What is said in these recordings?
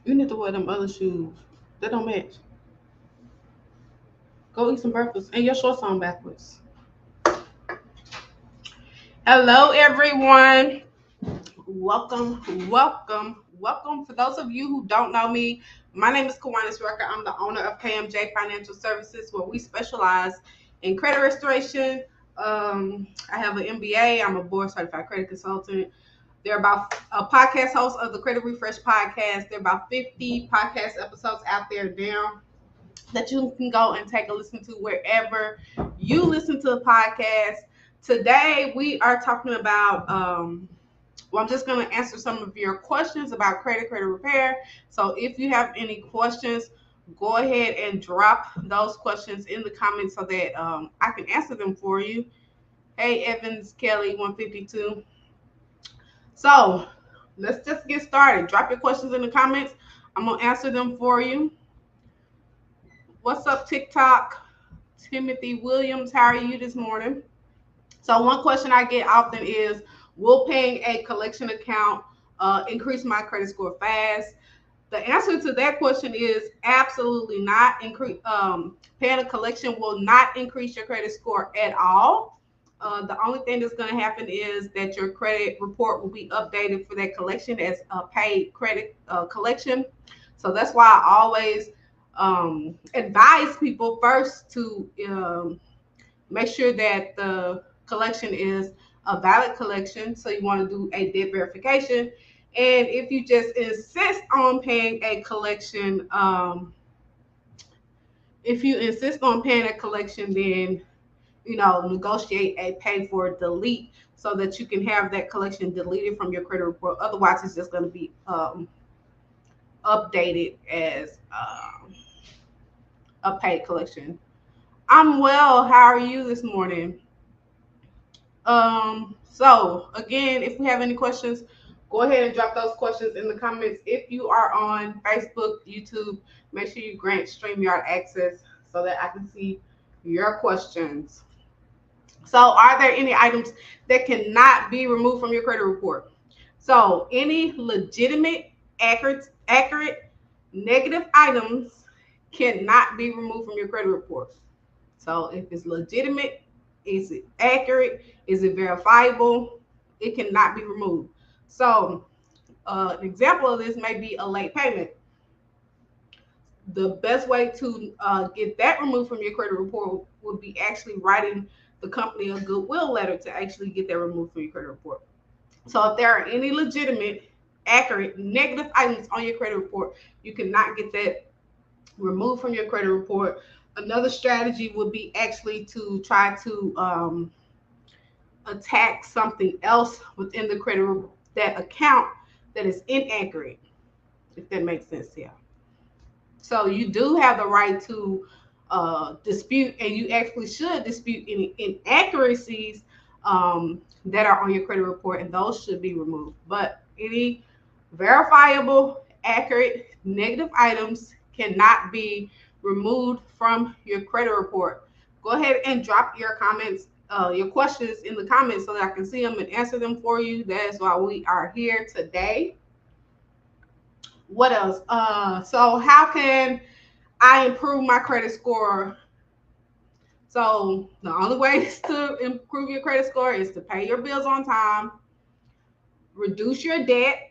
You need to wear them other shoes. They don't match. Go eat some breakfast and your shorts on backwards. Hello, everyone. Welcome. For those of you who don't know me, my name is Kawanis Rucker. I'm the owner of KMJ Financial Services, where we specialize in credit restoration. I have an MBA. I'm a board certified credit consultant. There are about a podcast host of the Credit Refresh podcast. There are about 50 podcast episodes out there now that you can go and take a listen to wherever you listen to the podcast. Today we are talking about I'm just going to answer some of your questions about credit repair. So if you have any questions, go ahead and drop those questions in the comments so that I can answer them for you. Hey, Evans Kelly 152. So let's just get started. Drop your questions in the comments. I'm going to answer them for you. What's up, TikTok? Timothy Williams, how are you this morning? So one question I get often is, will paying a collection account increase my credit score fast? The answer to that question is absolutely not. Paying a collection will not increase your credit score at all. The only thing that's going to happen is that your credit report will be updated for that collection as a paid credit collection. So that's why I always advise people first to make sure that the collection is a valid collection. So you want to do a debt verification. And if you just insist on paying a collection, if you insist on paying a collection, then negotiate a pay for delete so that you can have that collection deleted from your credit report. Otherwise, it's just going to be updated as a paid collection. I'm well. How are you this morning? So again, if we have any questions, go ahead and drop those questions in the comments. If you are on Facebook, YouTube, make sure you grant StreamYard access so that I can see your questions. So are there any items that cannot be removed from your credit report? So any legitimate, accurate negative items cannot be removed from your credit report. So if it's legitimate, is it accurate? Is it verifiable? It cannot be removed. So an example of this may be a late payment. The best way to get that removed from your credit report would be actually writing the company a goodwill letter to actually get that removed from your credit report. So if there are any legitimate, accurate, negative items on your credit report, you cannot get that removed from your credit report. Another strategy would be actually to try to attack something else within the that account that is inaccurate, if that makes sense. Yeah. So you do have the right to dispute, and you actually should dispute any inaccuracies that are on your credit report, and those should be removed. But any verifiable, accurate, negative items cannot be removed from your credit report. Go ahead and drop your comments, your questions in the comments so that I can see them and answer them for you. That is why we are here today. What else? So how can I improve my credit score? So the only way to improve your credit score is to pay your bills on time, reduce your debt,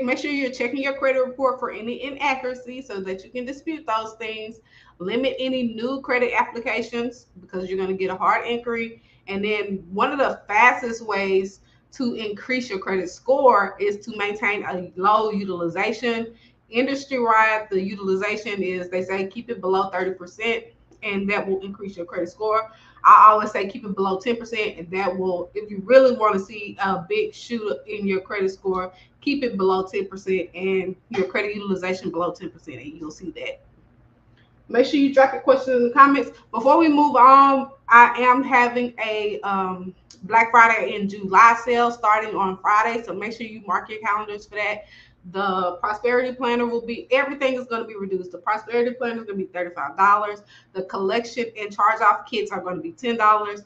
make sure you're checking your credit report for any inaccuracies so that you can dispute those things, limit any new credit applications because you're going to get a hard inquiry. And then one of the fastest ways to increase your credit score is to maintain a low utilization. Industry-wide, the utilization is, they say, keep it below 30%, and that will increase your credit score. I always say keep it below 10%, and that will, if you really want to see a big shoot in your credit score, keep it below 10% and your credit utilization below 10%, and you'll see that. Make sure you drop your questions in the comments. Before we move on, I am having a Black Friday in July sale starting on Friday, so make sure you mark your calendars for that. The Prosperity Planner will be, everything is going to be reduced. The Prosperity Planner is going to be $35. The collection and charge-off kits are going to be $10.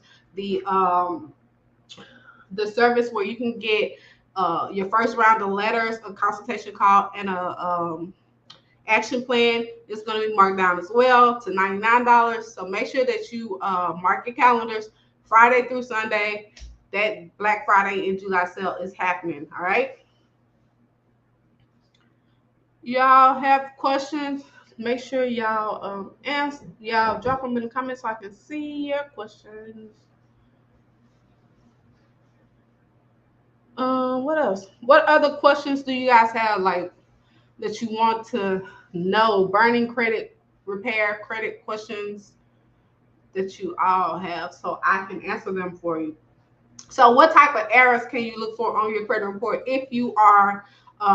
The service where you can get your first round of letters, a consultation call, and a action plan is going to be marked down as well to $99. So make sure that you mark your calendars Friday through Sunday. That Black Friday and July sale is happening. All right. Y'all have questions? Make sure y'all y'all drop them in the comments so I can see your questions. What else? What other questions do you guys have, like, that you want to know? Burning credit repair credit questions that you all have, so I can answer them for you. So what type of errors can you look for on your credit report if you are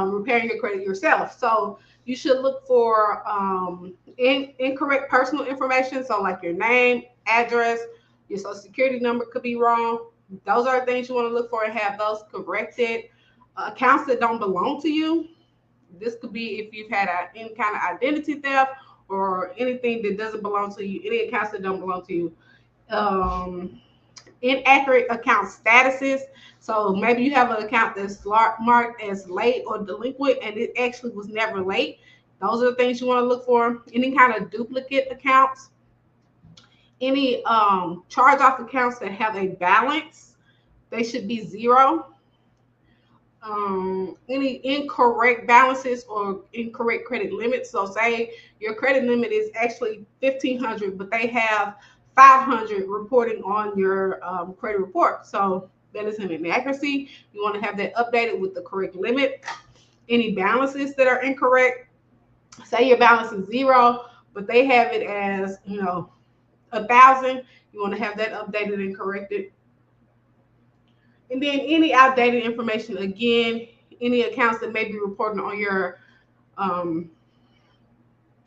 repairing your credit yourself? So you should look for incorrect personal information. So like your name, address, your social security number could be wrong. Those are things you want to look for and have those corrected. Accounts that don't belong to you. This could be if you've had any kind of identity theft or anything that doesn't belong to you, any accounts that don't belong to you. Inaccurate account statuses. So maybe you have an account that's marked as late or delinquent and it actually was never late. Those are the things you want to look for. Any kind of duplicate accounts, any charge-off accounts that have a balance, they should be zero. Any incorrect balances or incorrect credit limits. So say your credit limit is actually $1,500, but they have $500 reporting on your credit report. So that is an inaccuracy. You want to have that updated with the correct limit. Any balances that are incorrect. Say your balance is zero, but they have it as 1,000. You want to have that updated and corrected. And then any outdated information, again, any accounts that may be reporting on your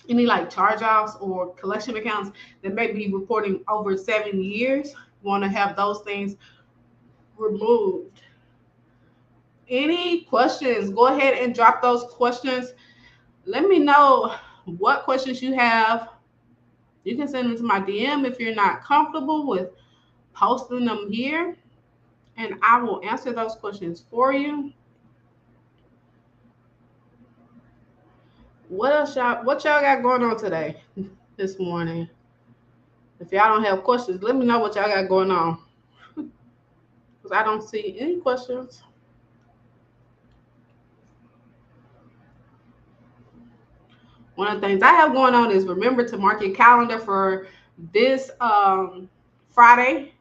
any like charge-offs or collection accounts that may be reporting over 7 years, you want to have those things removed. Any questions? Go ahead and drop those questions. Let me know what questions you have. You can send them to my DM if you're not comfortable with posting them here, and I will answer those questions for you. What y'all got going on today, this morning? If y'all don't have questions, let me know what y'all got going on, because I don't see any questions. One of the things I have going on is remember to mark your calendar for this Friday.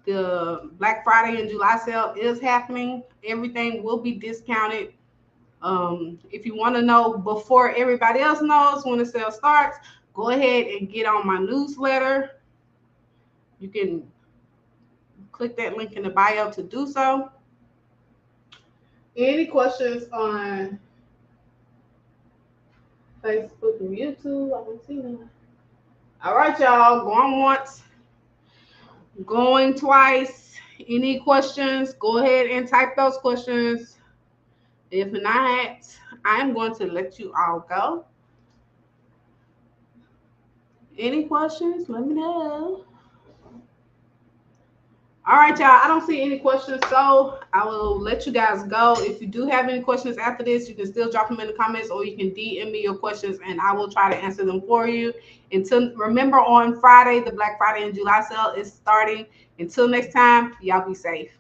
The Black Friday and July sale is happening. Everything will be discounted. If you want to know before everybody else knows when the sale starts, go ahead and get on my newsletter. You can click that link in the bio to do so. Any questions on Facebook and YouTube? I don't see them. All right, y'all. Going once, going twice. Any questions? Go ahead and type those questions. If not, I'm going to let you all go. Any questions? Let me know. All right, y'all. I don't see any questions, so I will let you guys go. If you do have any questions after this, you can still drop them in the comments, or you can DM me your questions, and I will try to answer them for you. Remember, on Friday, the Black Friday and July sale is starting. Until next time, y'all be safe.